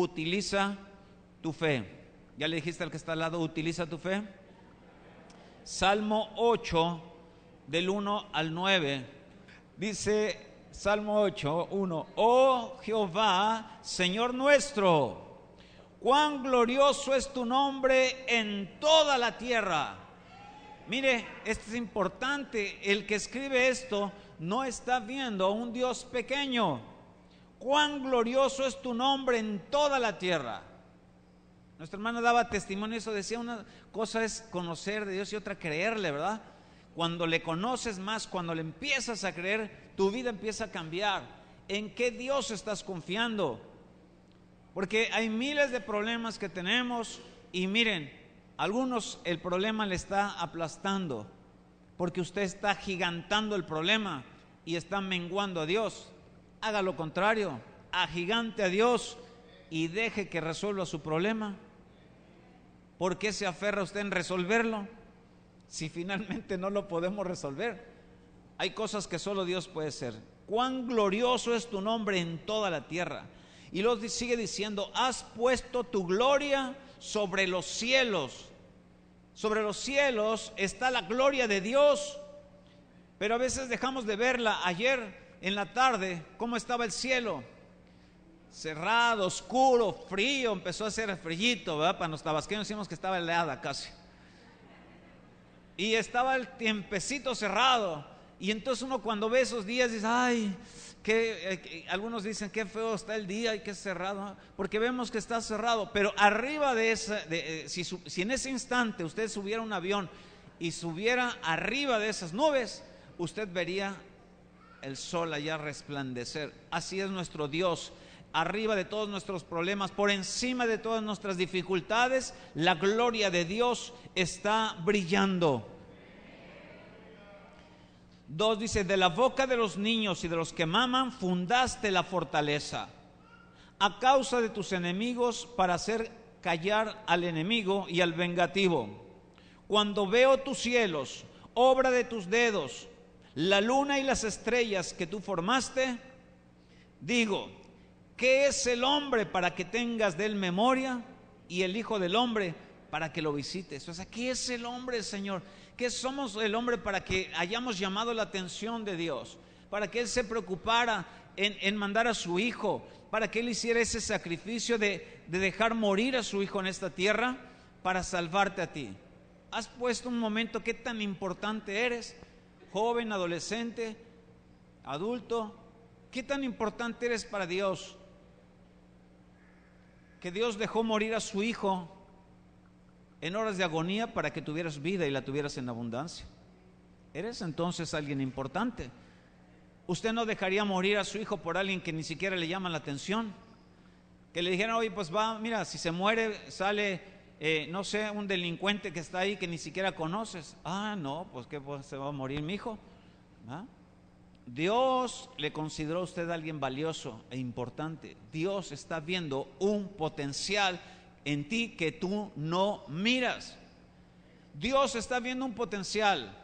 utiliza tu fe. ¿Ya le dijiste al que está al lado, utiliza tu fe? Salmo 8, del 1 al 9. Dice Salmo 8, 1. Oh Jehová, Señor nuestro, cuán glorioso es tu nombre en toda la tierra. Mire, esto es importante. El que escribe esto no está viendo a un Dios pequeño. Cuán glorioso es tu nombre en toda la tierra. Nuestra hermana daba testimonio de eso, decía, una cosa es conocer de Dios y otra creerle, ¿verdad? Cuando le conoces más, cuando le empiezas a creer, tu vida empieza a cambiar. ¿En qué Dios estás confiando? Porque hay miles de problemas que tenemos y miren, algunos el problema le está aplastando porque usted está agigantando el problema y está menguando a Dios. Haga lo contrario, agigante a Dios y deje que resuelva su problema. ¿Por qué se aferra usted en resolverlo si finalmente no lo podemos resolver? Hay cosas que solo Dios puede hacer. Cuán glorioso es tu nombre en toda la tierra. Y luego sigue diciendo, has puesto tu gloria sobre los cielos. Sobre los cielos está la gloria de Dios, pero a veces dejamos de verla. Ayer en la tarde, ¿cómo estaba el cielo? Cerrado, oscuro, frío, empezó a hacer frillito, ¿verdad? Para los tabasqueños decimos que estaba helada casi. Y estaba el tiempecito cerrado. Y entonces uno cuando ve esos días dice, ay, algunos dicen qué feo está el día y qué cerrado, ¿no? Porque vemos que está cerrado. Pero arriba de esa, si en ese instante usted subiera un avión y subiera arriba de esas nubes, usted vería el sol allá resplandecer. Así es nuestro Dios. Arriba de todos nuestros problemas, por encima de todas nuestras dificultades, la gloria de Dios está brillando. 2 dice, de la boca de los niños y de los que maman fundaste la fortaleza, a causa de tus enemigos, para hacer callar al enemigo y al vengativo. Cuando veo tus cielos, obra de tus dedos, la luna y las estrellas que tú formaste, digo, ¿qué es el hombre para que tengas de él memoria? Y el hijo del hombre para que lo visites. O sea, ¿qué es el hombre, Señor? ¿Qué somos el hombre para que hayamos llamado la atención de Dios? Para que Él se preocupara en mandar a su hijo, para que Él hiciera ese sacrificio de dejar morir a su hijo en esta tierra para salvarte a ti. ¿Has puesto un momento qué tan importante eres? Joven, adolescente, adulto, ¿qué tan importante eres para Dios? Que Dios dejó morir a su hijo en horas de agonía para que tuvieras vida y la tuvieras en abundancia. Eres entonces alguien importante. Usted no dejaría morir a su hijo por alguien que ni siquiera le llama la atención. Que le dijeran, oye, pues va, mira, si se muere sale, no sé, un delincuente que está ahí que ni siquiera conoces. Ah, no, pues que pues, se va a morir mi hijo. ¿Ah? Dios le consideró a usted alguien valioso e importante. Dios está viendo un potencial en ti que tú no miras. Dios está viendo un potencial,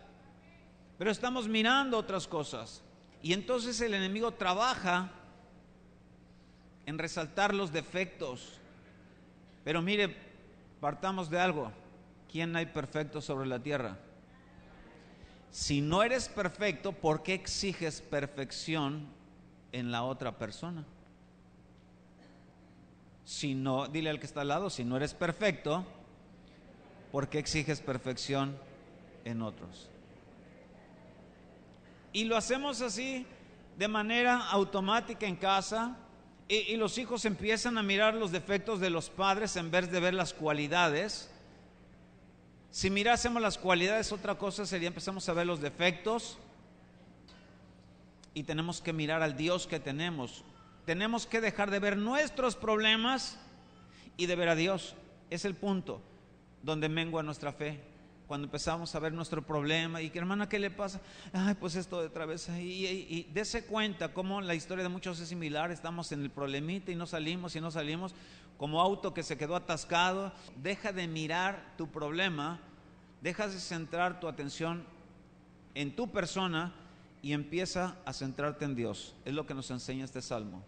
pero estamos mirando otras cosas. Y entonces el enemigo trabaja en resaltar los defectos. Pero mire, partamos de algo. ¿Quién hay perfecto sobre la tierra? Si no eres perfecto, ¿por qué exiges perfección en la otra persona? Si no, dile al que está al lado, si no eres perfecto, ¿por qué exiges perfección en otros? Y lo hacemos así de manera automática en casa, y los hijos empiezan a mirar los defectos de los padres en vez de ver las cualidades. Si mirásemos las cualidades, otra cosa sería empezamos a ver los defectos, y tenemos que mirar al Dios que tenemos. Tenemos que dejar de ver nuestros problemas y de ver a Dios. Es el punto donde mengua nuestra fe. Cuando empezamos a ver nuestro problema y que hermana, ¿qué le pasa? Ay, pues esto de otra vez. Y dése cuenta cómo la historia de muchos es similar. Estamos en el problemita y no salimos, como auto que se quedó atascado. Deja de mirar tu problema, deja de centrar tu atención en tu persona y empieza a centrarte en Dios. Es lo que nos enseña este salmo.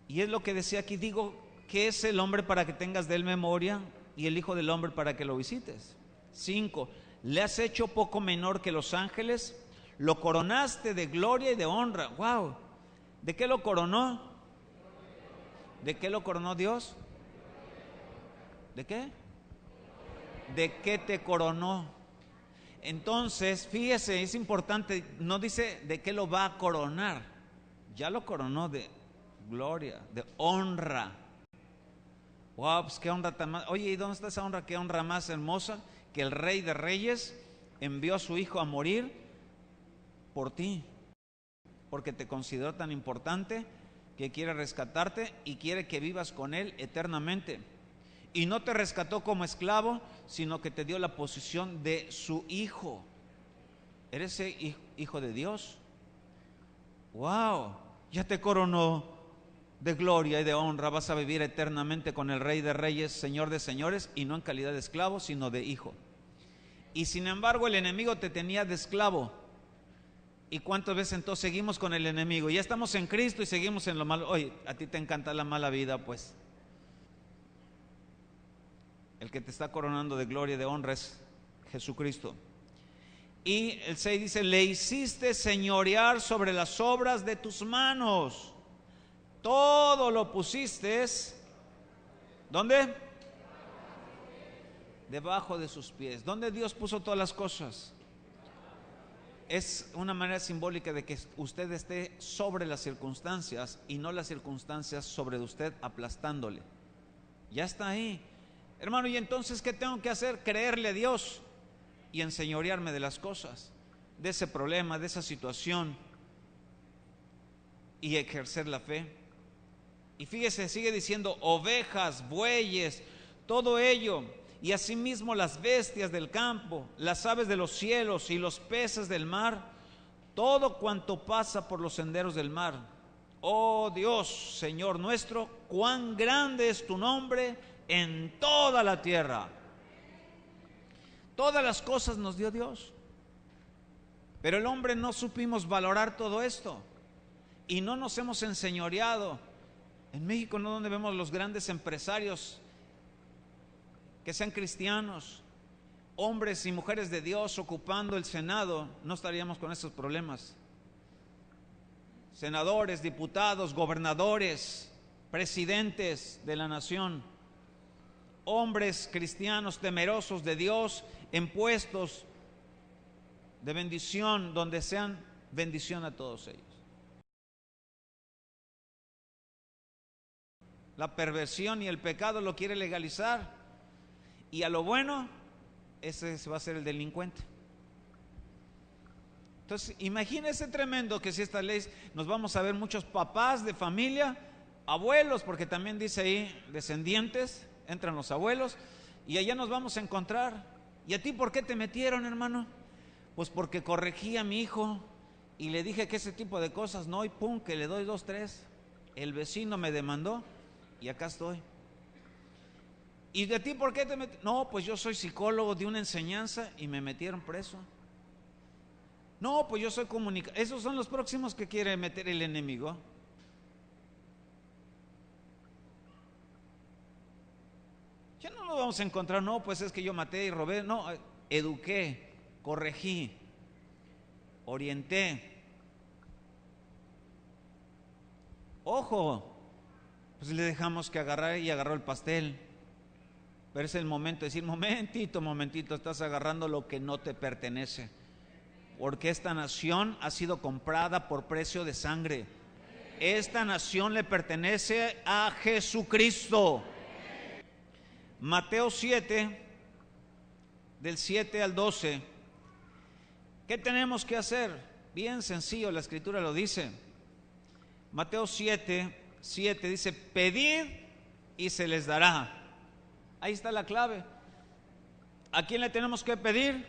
Y es lo que decía aquí, digo, ¿qué es el hombre para que tengas de él memoria? Y el hijo del hombre para que lo visites. 5, le has hecho poco menor que los ángeles, lo coronaste de gloria y de honra. Wow, ¿de qué lo coronó? ¿De qué lo coronó Dios? ¿De qué? ¿De qué te coronó? Entonces, fíjese, es importante, no dice de qué lo va a coronar, ya lo coronó de gloria, de honra. Wow, pues qué honra tan más. Oye, ¿y dónde está esa honra? Qué honra más hermosa que el Rey de Reyes envió a su Hijo a morir por ti, porque te consideró tan importante que quiere rescatarte y quiere que vivas con Él eternamente. Y no te rescató como esclavo, sino que te dio la posición de su hijo. Eres hijo de Dios. Wow, ya te coronó de gloria y de honra. Vas a vivir eternamente con el Rey de Reyes, Señor de señores, y no en calidad de esclavo, sino de hijo. Y sin embargo el enemigo te tenía de esclavo. ¿Y cuántas veces entonces seguimos con el enemigo? Ya estamos en Cristo y seguimos en lo malo. Oye, a ti te encanta la mala vida, pues. El que te está coronando de gloria y de honra es Jesucristo. Y el 6 dice, le hiciste señorear sobre las obras de tus manos. Todo lo pusiste, ¿dónde? Debajo de sus pies. ¿Dónde Dios puso todas las cosas? Es una manera simbólica de que usted esté sobre las circunstancias y no las circunstancias sobre usted aplastándole. Ya está ahí. Hermano, ¿y entonces qué tengo que hacer? Creerle a Dios y enseñorearme de las cosas, de ese problema, de esa situación, y ejercer la fe. Y fíjese, sigue diciendo ovejas, bueyes, todo ello, y asimismo las bestias del campo, las aves de los cielos y los peces del mar, todo cuanto pasa por los senderos del mar. Oh Dios, Señor nuestro, cuán grande es tu nombre en toda la tierra. Todas las cosas nos dio Dios, pero el hombre no supimos valorar todo esto y no nos hemos enseñoreado. En México, ¿no? Donde vemos los grandes empresarios que sean cristianos, hombres y mujeres de Dios ocupando el Senado, no estaríamos con esos problemas. Senadores, diputados, gobernadores, presidentes de la nación, hombres cristianos temerosos de Dios en puestos de bendición, donde sean bendición a todos ellos. La perversión y el pecado lo quiere legalizar, y a lo bueno, ese va a ser el delincuente. Entonces, imagínese tremendo que si esta ley, nos vamos a ver muchos papás de familia, abuelos, porque también dice ahí descendientes, entran los abuelos, y allá nos vamos a encontrar. ¿Y a ti por qué te metieron, hermano? Pues porque corregí a mi hijo y le dije que ese tipo de cosas no, y pum, que le doy 2, 3. El vecino me demandó y acá estoy. ¿Y de ti por qué te metieron? No, pues yo soy psicólogo de una enseñanza y me metieron preso. No, pues yo soy comunicador. Esos son los próximos que quiere meter el enemigo. Ya no lo vamos a encontrar. No, pues es que yo maté y robé. No, eduqué, corregí, orienté. Ojo, pues le dejamos que agarrara y agarró el pastel. Pero es el momento de decir, momentito, estás agarrando lo que no te pertenece. Porque esta nación ha sido comprada por precio de sangre. Esta nación le pertenece a Jesucristo. Mateo 7, del 7 al 12. ¿Qué tenemos que hacer? Bien sencillo, la Escritura lo dice. Mateo 7 dice, pedid y se les dará. Ahí está la clave. ¿A quién le tenemos que pedir?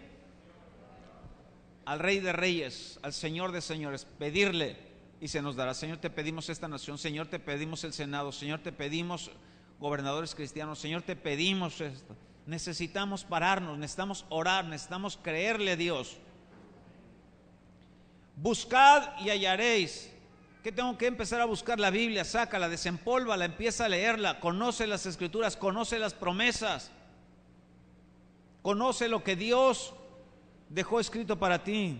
Al Rey de Reyes, al Señor de Señores. Pedirle y se nos dará. Señor, te pedimos esta nación. Señor, te pedimos el Senado. Señor, te pedimos gobernadores cristianos. Señor, te pedimos esto. Necesitamos pararnos, necesitamos orar, necesitamos creerle a Dios. Buscad y hallaréis. ¿Qué tengo que empezar a buscar? La Biblia, sácala, desempólvala, empieza a leerla, conoce las Escrituras, conoce las promesas, conoce lo que Dios dejó escrito para ti.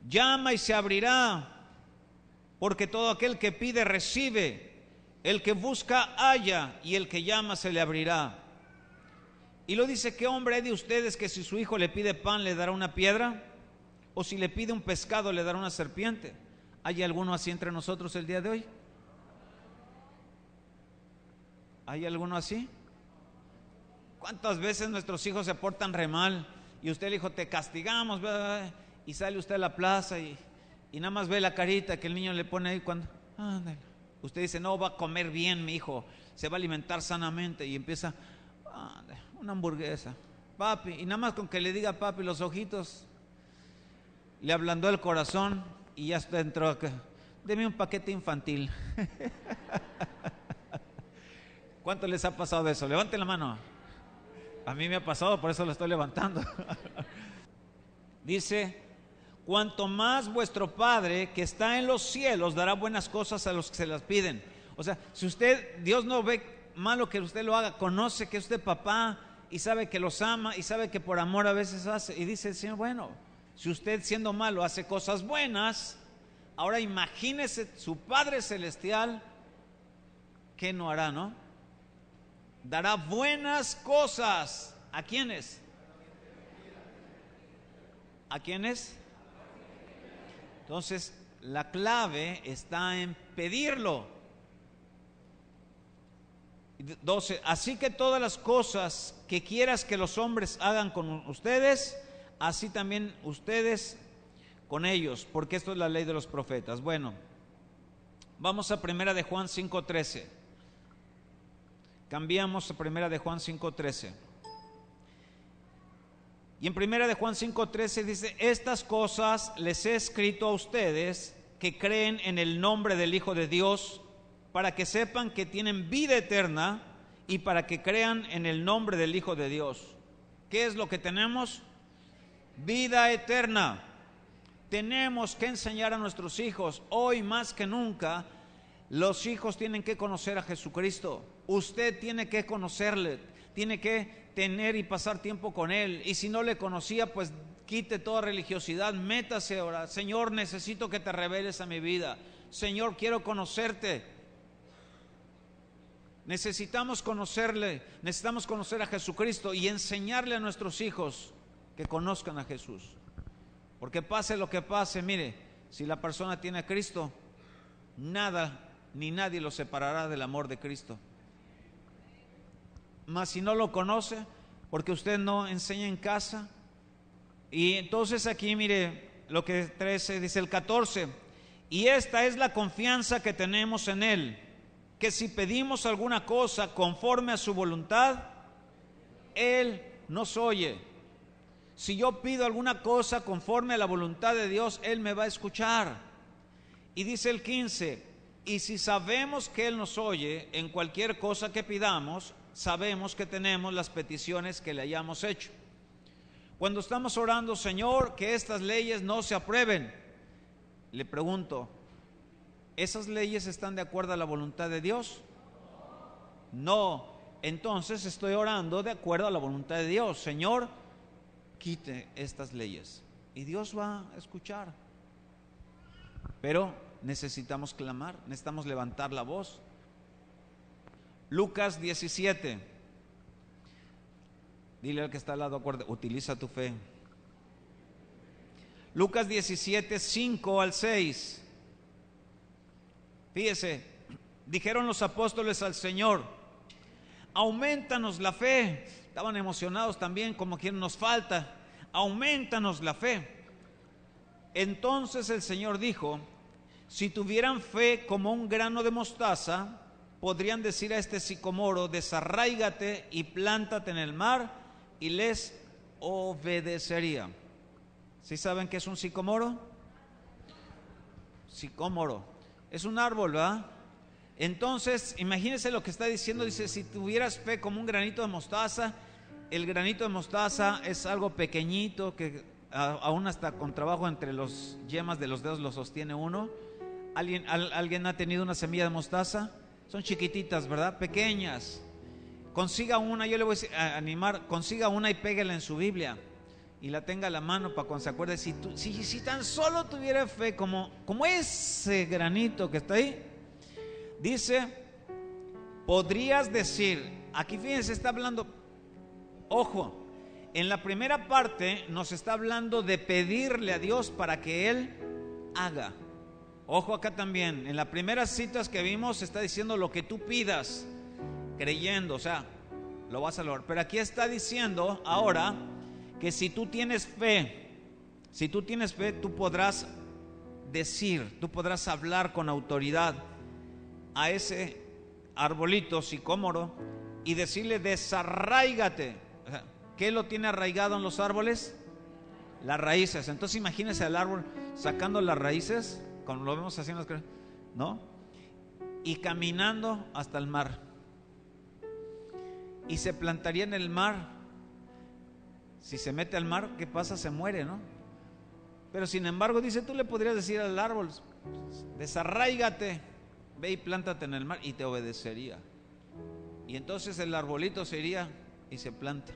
Llama y se abrirá, porque todo aquel que pide recibe, el que busca halla, y el que llama se le abrirá. Y lo dice: ¿qué hombre hay de ustedes que si su hijo le pide pan le dará una piedra? ¿O si le pide un pescado le dará una serpiente? ¿Hay alguno así entre nosotros el día de hoy? ¿Hay alguno así? ¿Cuántas veces nuestros hijos se portan re mal y usted le dijo: te castigamos, y sale usted a la plaza y nada más ve la carita que el niño le pone ahí cuando usted dice: no, va a comer bien mi hijo, se va a alimentar sanamente, y empieza: una hamburguesa, papi, y nada más con que le diga papi, los ojitos le ablandó el corazón y ya está dentro acá. Deme un paquete infantil. ¿Cuánto les ha pasado eso? Levanten la mano. A mí me ha pasado, por eso lo estoy levantando. Dice: cuanto más vuestro Padre que está en los cielos dará buenas cosas a los que se las piden. O sea, si Dios no ve malo que usted lo haga, conoce que es usted papá y sabe que los ama y sabe que por amor a veces hace, y dice el Señor: bueno, si usted siendo malo hace cosas buenas, ahora imagínese su Padre Celestial, ¿qué no hará, no? Dará buenas cosas. ¿A quiénes? ¿A quiénes? Entonces, la clave está en pedirlo. 12. Así que todas las cosas que quieras que los hombres hagan con ustedes, así también ustedes con ellos, porque esto es la ley de los profetas. Bueno, vamos a Primera de Juan 5:13. Cambiamos a Primera de Juan 5:13. Y en Primera de Juan 5:13 dice: estas cosas les he escrito a ustedes que creen en el nombre del Hijo de Dios, para que sepan que tienen vida eterna y para que crean en el nombre del Hijo de Dios. ¿Qué es lo que tenemos? Vida eterna. Tenemos que enseñar a nuestros hijos. Hoy más que nunca, los hijos tienen que conocer a Jesucristo. Usted tiene que conocerle, tiene que tener y pasar tiempo con Él. Y si no le conocía, pues quite toda religiosidad, métase ahora. Señor, necesito que te reveles a mi vida. Señor, quiero conocerte. Necesitamos conocerle, necesitamos conocer a Jesucristo y enseñarle a nuestros hijos que conozcan a Jesús. Porque pase lo que pase, mire, si la persona tiene a Cristo, nada ni nadie lo separará del amor de Cristo. Mas si no lo conoce, porque usted no enseña en casa. Y entonces aquí mire lo que 13 dice el 14: y esta es la confianza que tenemos en Él, que si pedimos alguna cosa conforme a su voluntad, Él nos oye. Si yo pido alguna cosa conforme a la voluntad de Dios, Él me va a escuchar. Y dice el 15: y si sabemos que Él nos oye en cualquier cosa que pidamos, sabemos que tenemos las peticiones que le hayamos hecho. Cuando estamos orando: Señor, que estas leyes no se aprueben, le pregunto: ¿esas leyes están de acuerdo a la voluntad de Dios? No. Entonces estoy orando de acuerdo a la voluntad de Dios. Señor, quite estas leyes. Y Dios va a escuchar. Pero necesitamos clamar, necesitamos levantar la voz. Lucas 17. Dile al que está al lado: acuérdate, utiliza tu fe. Lucas 17, 5 al 6. Fíjese, dijeron los apóstoles al Señor: aumentanos la fe. Estaban emocionados también, como quien nos falta. Aumentanos la fe. Entonces el Señor dijo: si tuvieran fe como un grano de mostaza, podrían decir a este sicomoro: desarráigate y plántate en el mar, y les obedecería. ¿Sí saben qué es un sicomoro? Sicómoro es un árbol, ¿verdad? Entonces, imagínense lo que está diciendo. Dice: si tuvieras fe como un granito de mostaza. El granito de mostaza es algo pequeñito que aún hasta con trabajo entre los yemas de los dedos lo sostiene uno. ¿Alguien ha tenido una semilla de mostaza? Son chiquititas, ¿verdad? Pequeñas. Consiga una, yo le voy a animar, consiga una y pégala en su Biblia y la tenga a la mano para cuando se acuerde. Si tan solo tuviera fe como ese granito que está ahí, dice, podrías decir, aquí fíjense, está hablando, ojo, en la primera parte nos está hablando de pedirle a Dios para que Él haga. Ojo acá también, en las primeras citas que vimos está diciendo lo que tú pidas, creyendo, o sea, lo vas a lograr. Pero aquí está diciendo ahora que si tú tienes fe, tú podrás decir, tú podrás hablar con autoridad a ese arbolito sicómoro y decirle, desarráigate. O sea, ¿qué lo tiene arraigado en los árboles? Las raíces. Entonces imagínense al árbol sacando las raíces, como lo vemos haciendo, ¿no? Y caminando hasta el mar. Y se plantaría en el mar. Si se mete al mar, ¿qué pasa? Se muere, ¿no? Pero sin embargo, dice, tú le podrías decir al árbol, desarráigate, ve y plántate en el mar, y te obedecería. Y entonces el arbolito se iría y se planta.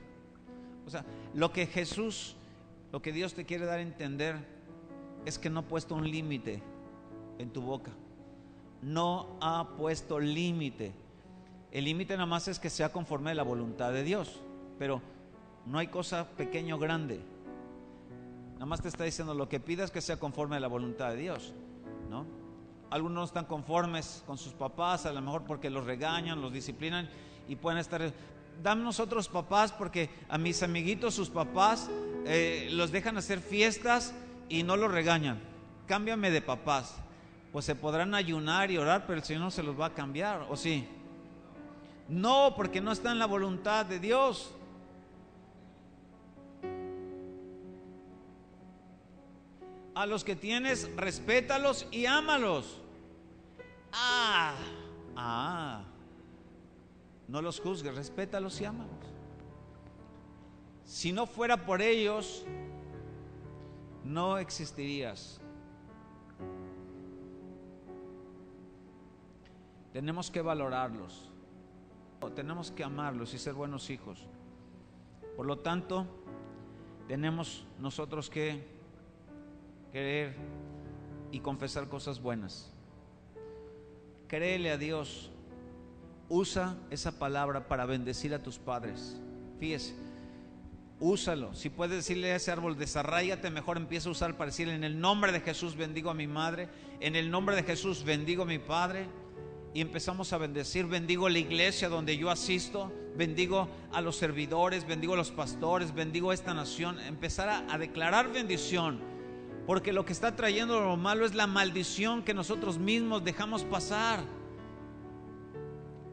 O sea, lo que Dios te quiere dar a entender es que no ha puesto un límite en tu boca. No ha puesto límite. El límite nada más es que sea conforme a la voluntad de Dios. Pero no hay cosa pequeña o grande. Nada más te está diciendo lo que pidas que sea conforme a la voluntad de Dios, ¿no? Algunos no están conformes con sus papás, a lo mejor porque los regañan, los disciplinan y pueden estar. Dame otros papás, porque a mis amiguitos sus papás los dejan hacer fiestas y no los regañan. Cámbiame de papás. Pues se podrán ayunar y orar, pero el Señor no se los va a cambiar, ¿o sí? No, porque no está en la voluntad de Dios. A los que tienes, respétalos y ámalos. No los juzgues, respétalos y ámalos. Si no fuera por ellos, no existirías. Tenemos que valorarlos, tenemos que amarlos y ser buenos hijos. Por lo tanto, tenemos nosotros que querer y confesar cosas buenas. Créele a Dios. Usa esa palabra para bendecir a tus padres. Fíjese, úsalo. Si puedes decirle a ese árbol, desarráigate, mejor empieza a usar para decirle, en el nombre de Jesús bendigo a mi madre, en el nombre de Jesús bendigo a mi padre. Y empezamos a bendecir. Bendigo la iglesia donde yo asisto, bendigo a los servidores, bendigo a los pastores, bendigo a esta nación. Empezar a declarar bendición, porque lo que está trayendo lo malo es la maldición que nosotros mismos dejamos pasar.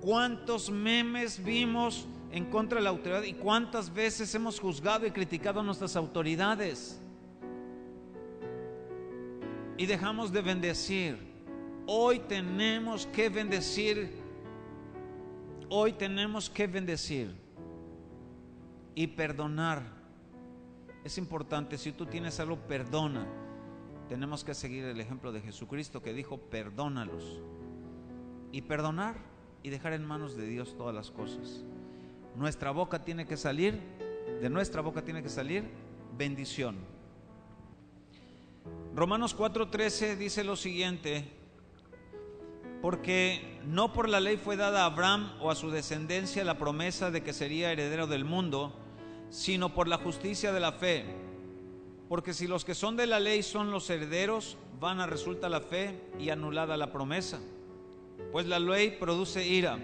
¿Cuántos memes vimos en contra de la autoridad? ¿Y cuántas veces hemos juzgado y criticado a nuestras autoridades? Y dejamos de bendecir. Hoy tenemos que bendecir. Hoy tenemos que bendecir y perdonar. Es importante, si tú tienes algo, perdona. Tenemos que seguir el ejemplo de Jesucristo, que dijo, perdónalos. Y perdonar y dejar en manos de Dios todas las cosas. De nuestra boca tiene que salir bendición. Romanos 4:13 dice lo siguiente: porque no por la ley fue dada a Abraham o a su descendencia la promesa de que sería heredero del mundo, sino por la justicia de la fe. Porque si los que son de la ley son los herederos, vana resulta la fe y anulada la promesa. Pues la ley produce ira,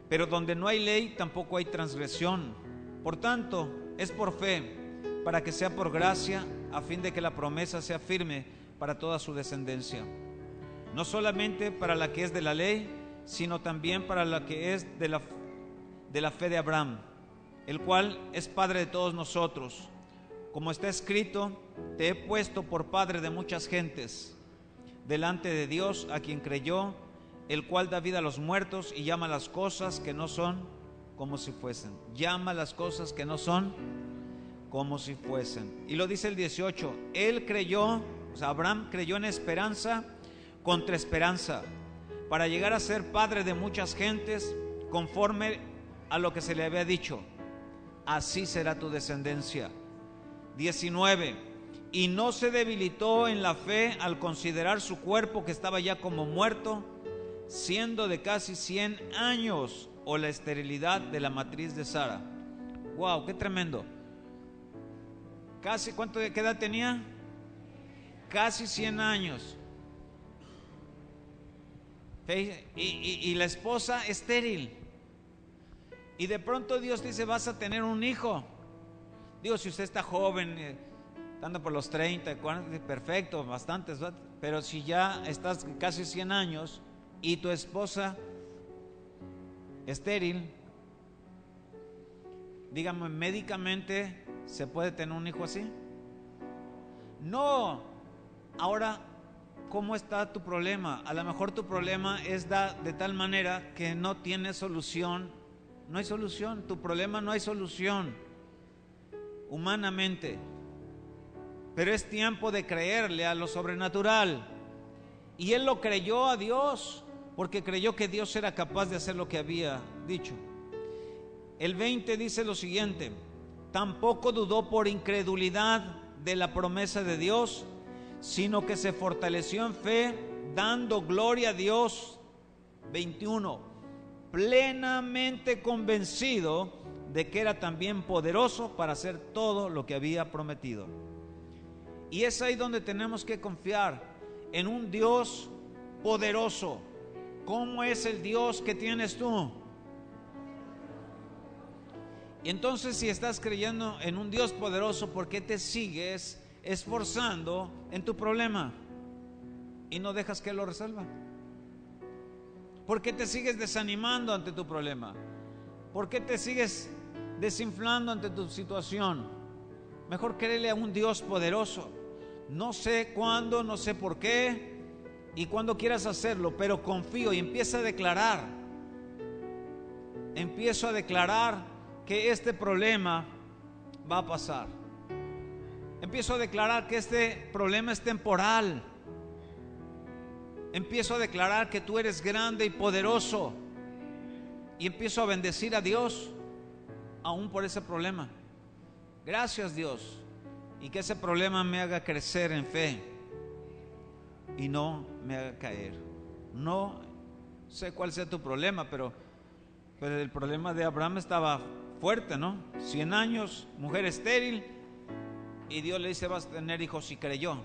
pero donde no hay ley tampoco hay transgresión. Por tanto, es por fe, para que sea por gracia, a fin de que la promesa sea firme para toda su descendencia. No solamente para la que es de la ley, sino también para la que es de la fe de Abraham, el cual es padre de todos nosotros. Como está escrito, te he puesto por padre de muchas gentes, delante de Dios, a quien creyó, el cual da vida a los muertos y llama las cosas que no son como si fuesen. Llama las cosas que no son como si fuesen. Y lo dice el 18, él creyó, o sea, Abraham creyó en esperanza contra esperanza, para llegar a ser padre de muchas gentes, conforme a lo que se le había dicho: así será tu descendencia. 19. Y no se debilitó en la fe al considerar su cuerpo, que estaba ya como muerto, siendo de casi 100 años, o la esterilidad de la matriz de Sara. Wow, qué tremendo. ¿Qué edad tenía? Casi 100 años. Y la esposa estéril. Y de pronto Dios dice: vas a tener un hijo. Digo, si usted está joven, anda por los 30, 40, perfecto, bastantes, ¿verdad? Pero si ya estás casi 100 años y tu esposa estéril, dígame, ¿médicamente se puede tener un hijo así? No. Ahora, ¿cómo está tu problema? A lo mejor tu problema es de tal manera que no tiene solución. No hay solución, tu problema no hay solución humanamente. Pero es tiempo de creerle a lo sobrenatural. Y él lo creyó a Dios, porque creyó que Dios era capaz de hacer lo que había dicho. El 20 dice lo siguiente: tampoco dudó por incredulidad de la promesa de Dios, sino que se fortaleció en fe, dando gloria a Dios. 21. Plenamente convencido de que era también poderoso para hacer todo lo que había prometido. Y es ahí donde tenemos que confiar, en un Dios poderoso. ¿Cómo es el Dios que tienes tú? Y entonces, si estás creyendo en un Dios poderoso, ¿por qué te sigues esforzando en tu problema y no dejas que lo resuelva? ¿Por qué te sigues desanimando ante tu problema? ¿Por qué te sigues desinflando ante tu situación? Mejor créele a un Dios poderoso. No sé cuándo, no sé por qué y cuándo quieras hacerlo, pero confío y empieza a declarar. Empiezo a declarar que este problema va a pasar. Empiezo a declarar que este problema es temporal. Empiezo a declarar que tú eres grande y poderoso. Y empiezo a bendecir a Dios aún por ese problema. Gracias, Dios. Y que ese problema me haga crecer en fe y no me haga caer. No sé cuál sea tu problema, pero el problema de Abraham estaba fuerte, ¿no? 100 años, mujer estéril, y Dios le dice: vas a tener hijos, y creyó.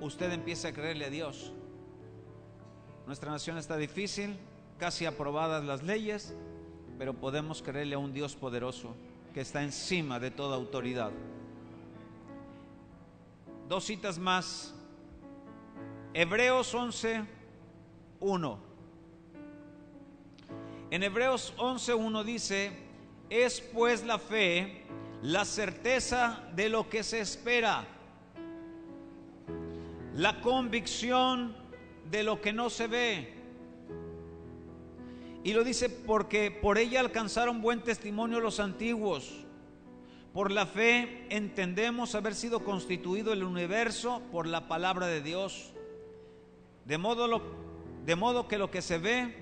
Usted empieza a creerle a Dios. Nuestra nación está difícil, casi aprobadas las leyes, pero podemos creerle a un Dios poderoso que está encima de toda autoridad. 2 citas más. Hebreos 11:1. En Hebreos 11:1 dice: es pues la fe la certeza de lo que se espera, la convicción de lo que no se ve. Y lo dice porque por ella alcanzaron buen testimonio los antiguos. Por la fe entendemos haber sido constituido el universo por la palabra de Dios, de modo que lo que se ve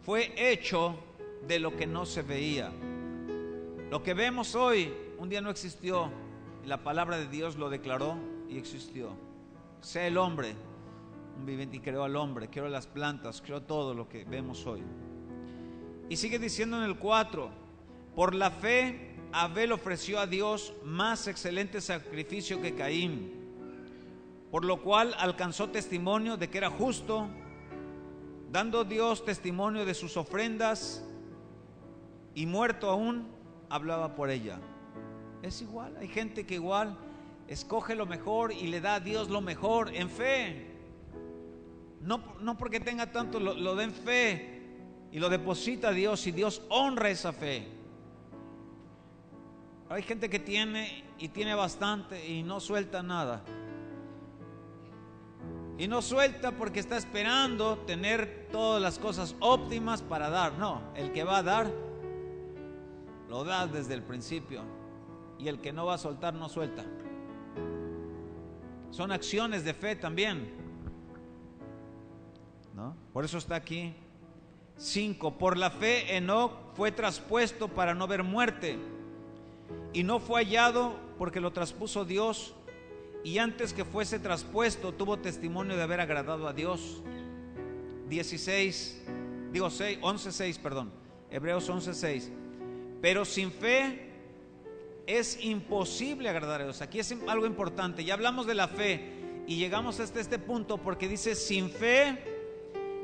fue hecho de lo que no se veía. Lo que vemos hoy un día no existió, y la palabra de Dios lo declaró y existió. Sea el hombre un viviente, y creó al hombre, creó las plantas, creó todo lo que vemos hoy. Y sigue diciendo en el 4: por la fe Abel ofreció a Dios más excelente sacrificio que Caín, por lo cual alcanzó testimonio de que era justo, dando Dios testimonio de sus ofrendas, y muerto aún hablaba por ella. Es igual, hay gente que igual escoge lo mejor y le da a Dios lo mejor en fe. No porque tenga tanto, lo da en fe y lo deposita a Dios, y Dios honra esa fe. Hay gente que tiene bastante y no suelta nada. Y no suelta porque está esperando tener todas las cosas óptimas para dar. No, el que va a dar, lo da desde el principio. Y el que no va a soltar, no suelta. Son acciones de fe también. ¿no? Por eso está aquí. 5. Por la fe Enoc fue traspuesto para no ver muerte, y no fue hallado porque lo traspuso Dios, y antes que fuese traspuesto tuvo testimonio de haber agradado a Dios. 11:6, perdón. Hebreos 11:6. Pero sin fe es imposible agradar a Dios. Aquí es algo importante. Ya hablamos de la fe y llegamos hasta este punto porque dice: sin fe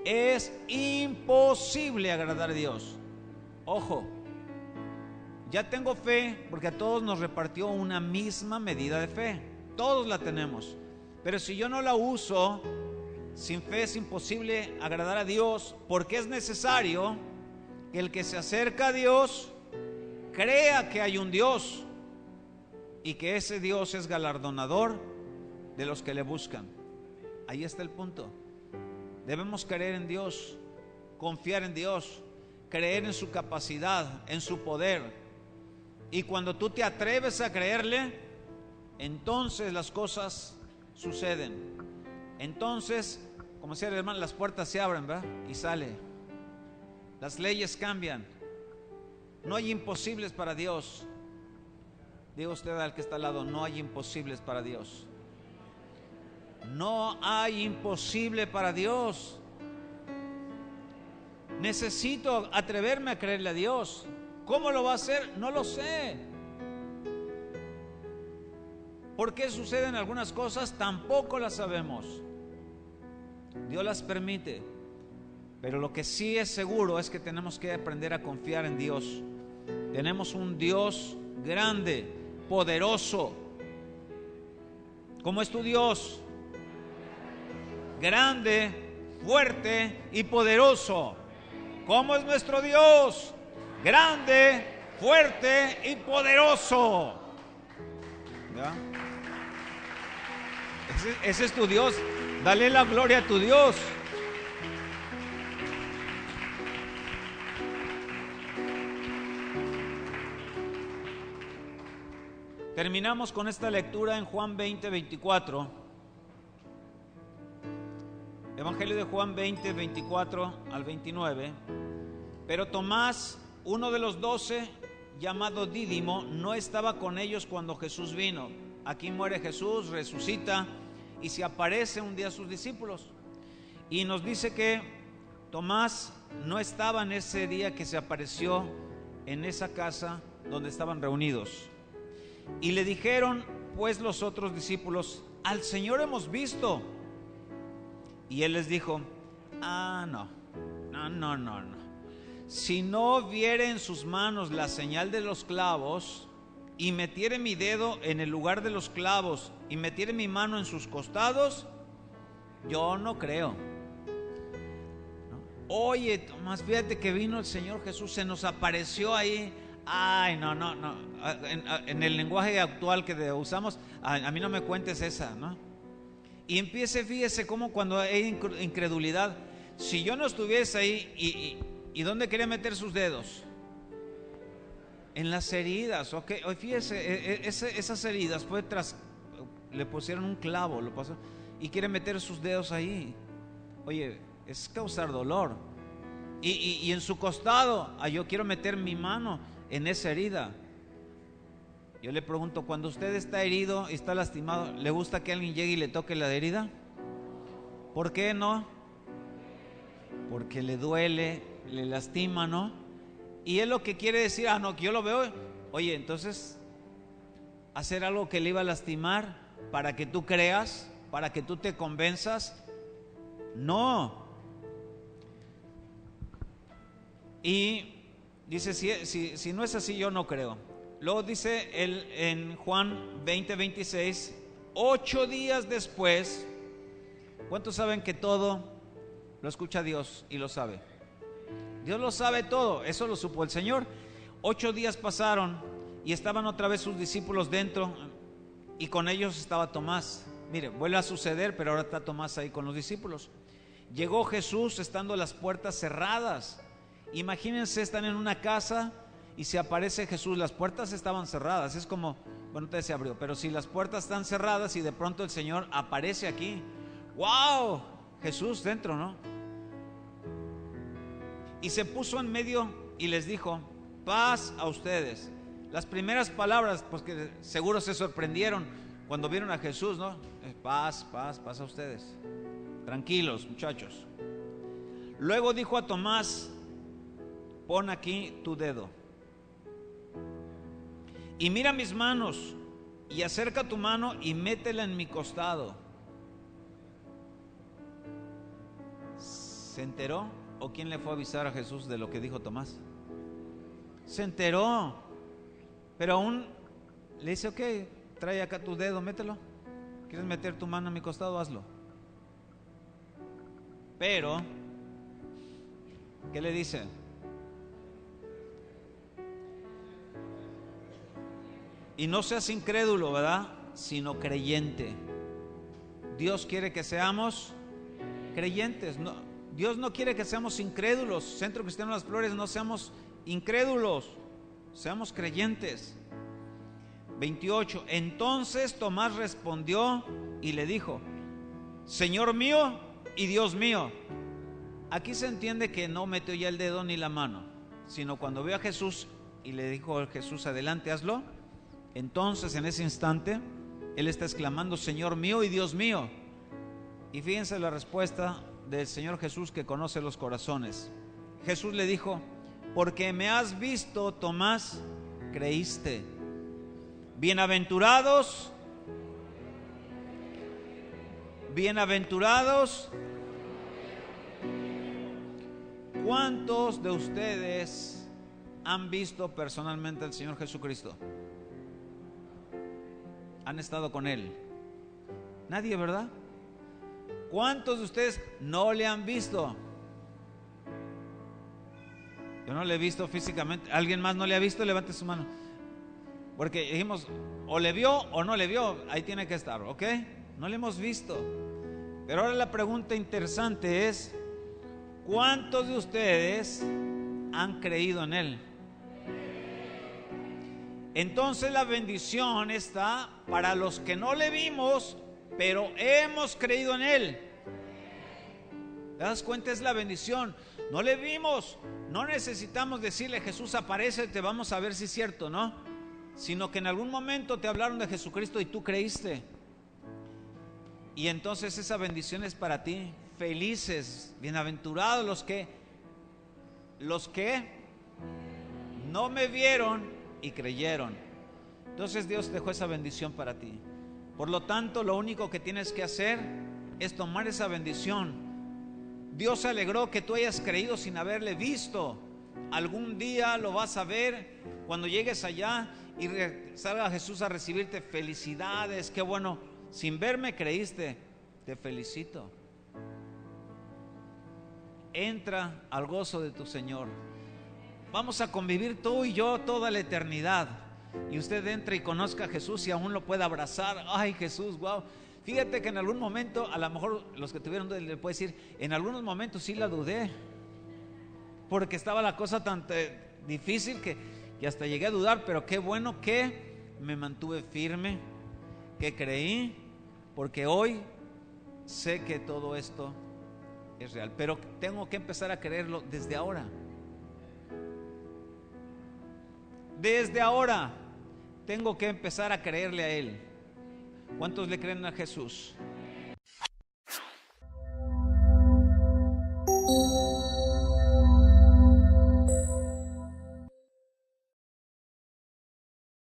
es imposible agradar a Dios. Ojo, ya tengo fe porque a todos nos repartió una misma medida de fe. Todos la tenemos. Pero si yo no la uso, sin fe es imposible agradar a Dios, porque es necesario que el que se acerca a Dios crea que hay un Dios y que ese Dios es galardonador de los que le buscan. Ahí está el punto. Debemos creer en Dios, confiar en Dios, creer en su capacidad, en su poder. Y cuando tú te atreves a creerle, entonces las cosas suceden. Entonces, como decía el hermano, las puertas se abren, ¿verdad? Y sale. Las leyes cambian. No hay imposibles para Dios. Diga usted al que está al lado: no hay imposibles para Dios. No hay imposible para Dios. Necesito atreverme a creerle a Dios. ¿Cómo lo va a hacer? No lo sé. ¿Por qué suceden algunas cosas? Tampoco las sabemos. Dios las permite. Pero lo que sí es seguro es que tenemos que aprender a confiar en Dios. Tenemos un Dios grande, poderoso. ¿Cómo es tu Dios? Grande, fuerte y poderoso. ¿Cómo es nuestro Dios? Grande, fuerte y poderoso. ¿Ya? Ese es tu Dios. Dale la gloria a tu Dios. Terminamos con esta lectura en Juan 20:24. Evangelio de Juan 20:24 al 29. Pero Tomás, uno de los 12, llamado Dídimo, no estaba con ellos cuando Jesús vino. Aquí muere Jesús, resucita y se aparece un día a sus discípulos. Y nos dice que Tomás no estaba en ese día que se apareció en esa casa donde estaban reunidos. Y le dijeron pues los otros discípulos: al Señor hemos visto. Y él les dijo: no. Si no viere en sus manos la señal de los clavos, y metiere mi dedo en el lugar de los clavos, y metiere mi mano en sus costados, yo no creo. ¿No? Oye, Tomás, fíjate que vino el Señor Jesús, se nos apareció ahí. Ay, no. En el lenguaje actual que usamos, a mí no me cuentes esa, ¿no? Y fíjese cómo cuando hay incredulidad, si yo no estuviese ahí, ¿y dónde quería meter sus dedos? En las heridas, ok. Fíjese, esas heridas le pusieron un clavo, lo pasó, y quiere meter sus dedos ahí. Oye, es causar dolor. Y en su costado, yo quiero meter mi mano en esa herida. Yo le pregunto, cuando usted está herido y está lastimado, ¿le gusta que alguien llegue y le toque la herida? ¿Por qué no? Porque le duele, le lastima, ¿no? Y él lo que quiere decir, no, que yo lo veo. Oye, entonces, hacer algo que le iba a lastimar para que tú creas, para que tú te convenzas. No. Y dice, si no es así, yo no creo. Luego dice él en Juan 20:26, 8 días después. ¿Cuántos saben que todo lo escucha Dios y lo sabe? Dios lo sabe todo, eso lo supo el Señor. 8 días pasaron y estaban otra vez sus discípulos dentro, y con ellos estaba Tomás. Mire, vuelve a suceder, pero ahora está Tomás ahí con los discípulos. Llegó Jesús estando las puertas cerradas. Imagínense, están en una casa y se aparece Jesús, las puertas estaban cerradas. Es como, bueno, usted se abrió, pero si las puertas están cerradas y de pronto el Señor aparece aquí, ¡wow! Jesús dentro, ¿no? y se puso en medio y les dijo: paz a ustedes. Las primeras palabras, pues que seguro se sorprendieron cuando vieron a Jesús, ¿no? Paz, paz, paz a ustedes. Tranquilos, muchachos. Luego dijo a Tomás: pon aquí tu dedo y mira mis manos, y acerca tu mano y métela en mi costado. ¿Se enteró? ¿O quién le fue a avisar a Jesús de lo que dijo Tomás? Se enteró, pero aún le dice: ok, trae acá tu dedo, mételo. ¿Quieres meter tu mano en mi costado? Hazlo. Pero, ¿qué le dice? Y no seas incrédulo, ¿verdad? Sino creyente. Dios quiere que seamos creyentes. No, Dios no quiere que seamos incrédulos. Centro Cristiano Las Flores, no seamos incrédulos, seamos creyentes. 28. Entonces Tomás respondió y le dijo: Señor mío y Dios mío. Aquí se entiende que no metió ya el dedo ni la mano, sino cuando vio a Jesús y le dijo a Jesús: adelante, hazlo. Entonces en ese instante él está exclamando: Señor mío y Dios mío. Y fíjense la respuesta del Señor Jesús, que conoce los corazones. Jesús le dijo: porque me has visto, Tomás, creíste. Bienaventurados, bienaventurados. ¿Cuántos de ustedes han visto personalmente al Señor Jesucristo? ¿Han estado con Él? Nadie, ¿verdad? ¿Cuántos de ustedes no le han visto? Yo no le he visto físicamente. ¿Alguien más no le ha visto? Levante su mano. Porque dijimos, o le vio o no le vio. Ahí tiene que estar, ¿ok? No le hemos visto. Pero ahora la pregunta interesante es: ¿cuántos de ustedes han creído en Él? Entonces la bendición está para los que no le vimos, pero hemos creído en Él. ¿Te das cuenta? Es la bendición. No le vimos, no necesitamos decirle: Jesús, aparece, te vamos a ver si es cierto, ¿no? Sino que en algún momento te hablaron de Jesucristo y tú creíste. Y entonces esa bendición es para ti. Felices, bienaventurados los que no me vieron y creyeron. Entonces Dios dejó esa bendición para ti. Por lo tanto, lo único que tienes que hacer es tomar esa bendición. Dios se alegró que tú hayas creído sin haberle visto. Algún día lo vas a ver cuando llegues allá y salga Jesús a recibirte. Felicidades, qué bueno, sin verme creíste, te felicito. Entra al gozo de tu Señor. Vamos a convivir tú y yo toda la eternidad. Y usted entra y conozca a Jesús y aún lo pueda abrazar. Ay, Jesús, wow. Fíjate que en algún momento, a lo mejor los que tuvieron le puede decir, en algunos momentos sí la dudé, porque estaba la cosa tan difícil que hasta llegué a dudar. Pero qué bueno que me mantuve firme, que creí, porque hoy sé que todo esto es real. Pero tengo que empezar a creerlo desde ahora. Desde ahora tengo que empezar a creerle a Él. ¿Cuántos le creen a Jesús?